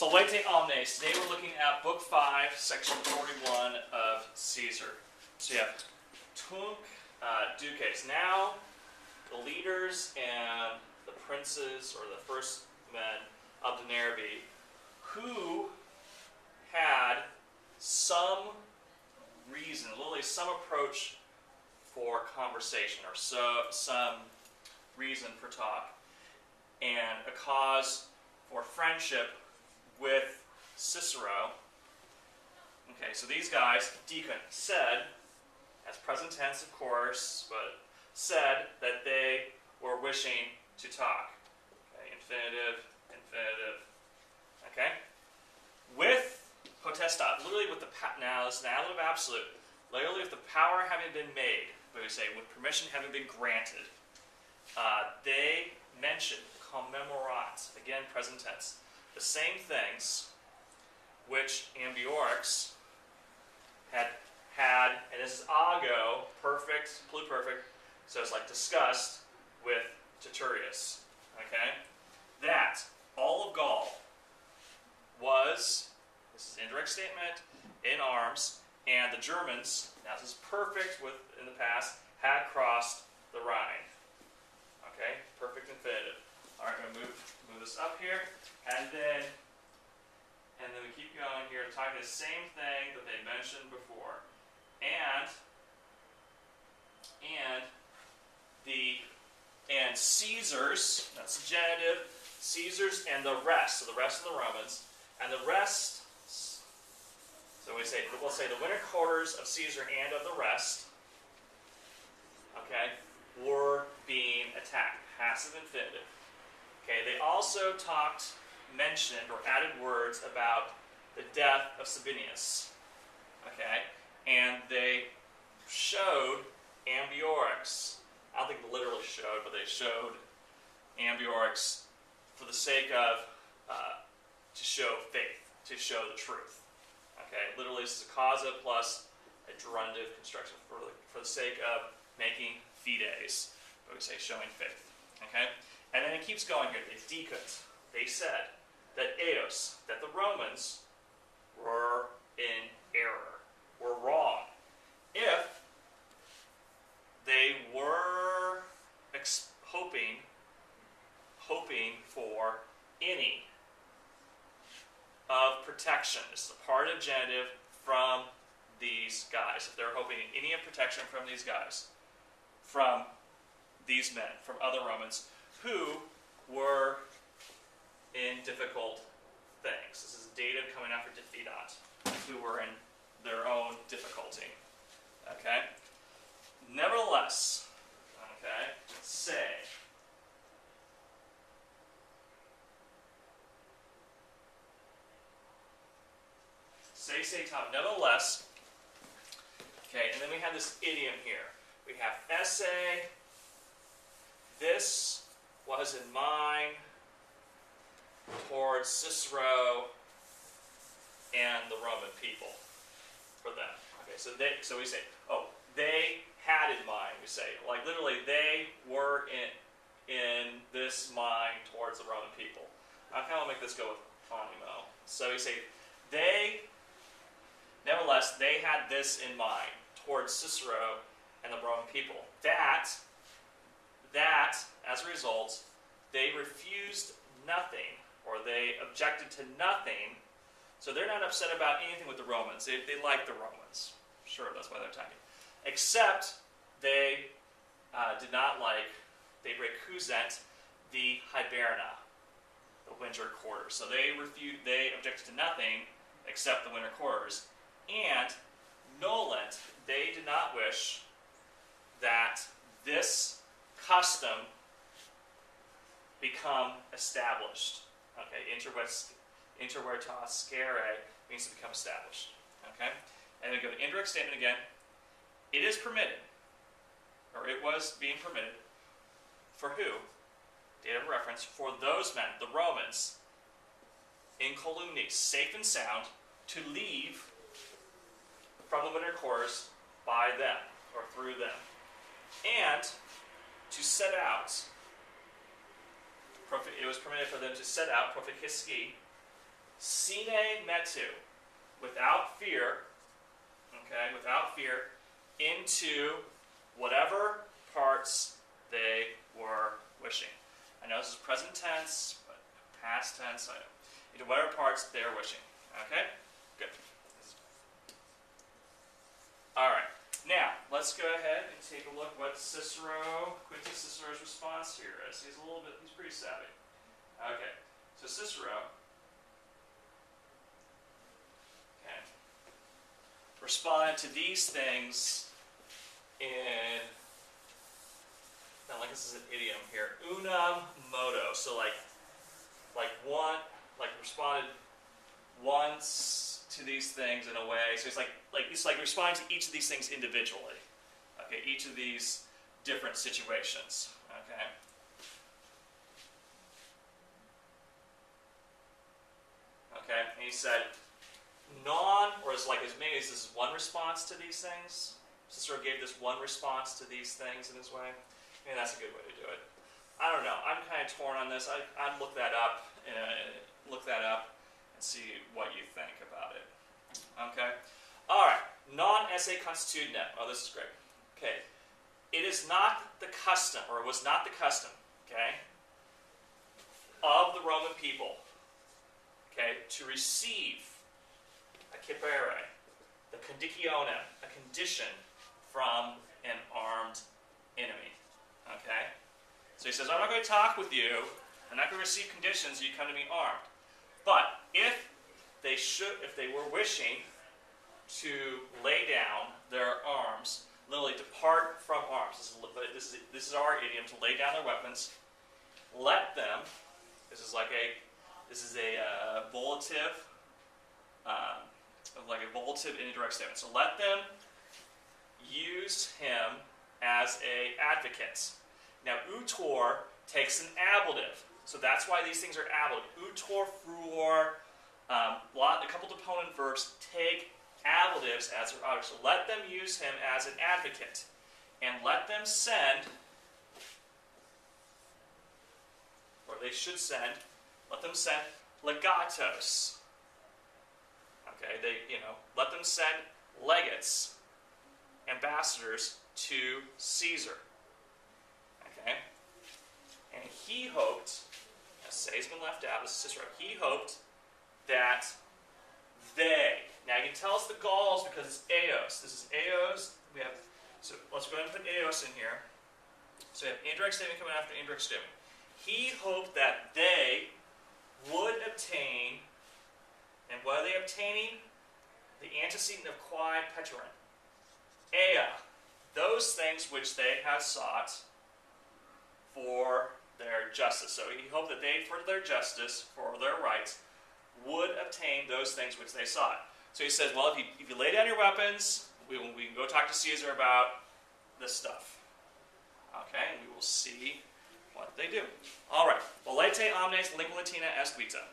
Solvete omnes. Today we're looking at Book 5, Section 41 of Caesar. So you have tunc duces. Now, the leaders and the princes, or the first men of the Nervi, who had some reason, literally some approach for conversation, or some reason for talk, and a cause for friendship with Cicero. Okay, so these guys, deacon, said, as present tense of course, but said that they were wishing to talk. Okay, infinitive, okay? With potestas, literally with the, now this is an adjective absolute, literally with the power having been made, but we say with permission having been granted, they mentioned, commemorat, again present tense, the same things which Ambiorix had, and this is ago, perfect, pluperfect, so it's like discussed with Titurius, okay? That all of Gaul was, this is an indirect statement, in arms, and the Germans, now this is perfect with in the past, had crossed the Rhine. Okay, perfect infinitive. All right, I'm going to move this up here, and then we keep going here, talking the same thing that they mentioned before, and Caesar's, that's the genitive, Caesar's and the rest, so the rest of the Romans, and the rest. So we'll say the winter quarters of Caesar and of the rest, okay, were being attacked. Passive infinitive. Okay, they also mentioned or added words about the death of Sabinius. Okay, and they showed Ambiorix. I don't think literally showed, but they showed Ambiorix for the sake of to show faith, to show the truth. Okay, literally this is a causa plus a gerundive construction for the sake of making fides, but we say showing faith. Okay, and then it keeps going here. They decut. They said that eos, that the Romans were in error, were wrong, if they were hoping for any of protection. This is a part of genitive from these guys. If they're hoping any of protection from these guys, from these men, from other Romans, who were in difficult things. This is dative coming after diffidat, who were in their own difficulty. Okay? Nevertheless, okay, say, Tom, nevertheless, okay, and then we have this idiom here. We have esse, this was in mind towards Cicero and the Roman people, for them. Okay, so we say, oh, they had in mind, we say, like literally they were in this mind towards the Roman people. I kind of make this go with animo. So we say, nevertheless, they had this in mind towards Cicero and the Roman people. That, as a result, they refused nothing, or they objected to nothing, so they're not upset about anything with the Romans. They like the Romans. Sure, that's why they're attacking. Except they did not like, they recusant the hiberna, the winter quarters. So they objected to nothing except the winter quarters. And nolent, they did not wish that this custom become established. Okay, intervertas scere means to become established. Okay, and then we go to indirect statement again. It is permitted, or it was being permitted, for who? Date of reference, for those men, the Romans, in columni, safe and sound, to leave from the winter quarters by them, or through them, and to set out, it was permitted for them to set out, proficisci, sine metu, without fear, okay, without fear, into whatever parts they were wishing. I know this is present tense, but past tense, into whatever parts they are wishing. Okay? Good. Alright, now let's go ahead and take a look what Quintus Cicero's response here is. He's pretty savvy. Okay, so Cicero, responded to these things in, like this is an idiom here, unam modo. So like responded once to these things in a way. So he's like responding to each of these things individually. Okay, each of these different situations. Okay. Okay, and he said maybe this is one response to these things. Cicero gave this one response to these things in his way. Maybe that's a good way to do it. I don't know. I'm kind of torn on this. I'd look that up and see what you think about it. Okay. All right. Non esse constituendem. Oh, this is great. Okay. It is not the custom, or it was not the custom, okay, of the Roman people, okay, to receive a cipere, the conditionem, a condition from an armed enemy. Okay? So he says, I'm not going to talk with you, I'm not going to receive conditions, you come to me armed. But if they were wishing to lay down their arms, literally depart from arms, this is our idiom, to lay down their weapons, let them, this is a volitive, indirect statement. So let them use him as an advocate. Now, utor takes an ablative. So that's why these things are ablative. Utor, fruor, a couple deponent verbs take ablatives as their object. So let them use him as an advocate. And let them send, or they should send, let them send legatos. Okay, let them send legates, ambassadors to Caesar. Okay? And he hoped, say's been left out, this is Cicero, he hoped that they, now you can tell us the Gauls because it's eos. This is eos. So let's go ahead and put eos in here. So we have indirect statement coming after indirect statement. He hoped that they would obtain, and what are they obtaining? The antecedent of quae peterin. Ea, those things which they have sought for their justice. So he hoped that they, for their justice, for their rights, would obtain those things which they sought. So he says, well, if you lay down your weapons, we can go talk to Caesar about this stuff. Okay, and we will see what they do. All right. Volete omnes lingua latina est vita.